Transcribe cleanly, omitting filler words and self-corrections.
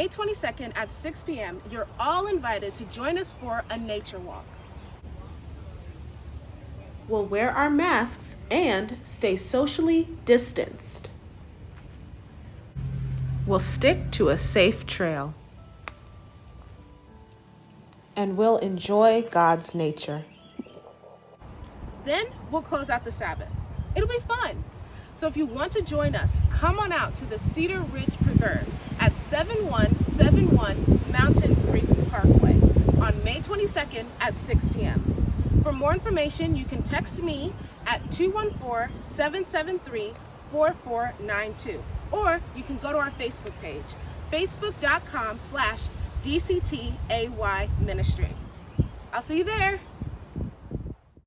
May 22nd at 6 p.m., you're all invited to join us for a nature walk. We'll wear our masks and stay socially distanced. We'll stick to a safe trail. And we'll enjoy God's nature. Then we'll close out the Sabbath. It'll be fun. So if you want to join us, come on out to the Cedar Ridge Preserve at 7171 Mountain Creek Parkway on May 22nd at 6 p.m. For more information, you can text me at 214-773-4492, or you can go to our Facebook page, facebook.com/DCTAY Ministry. I'll see you there.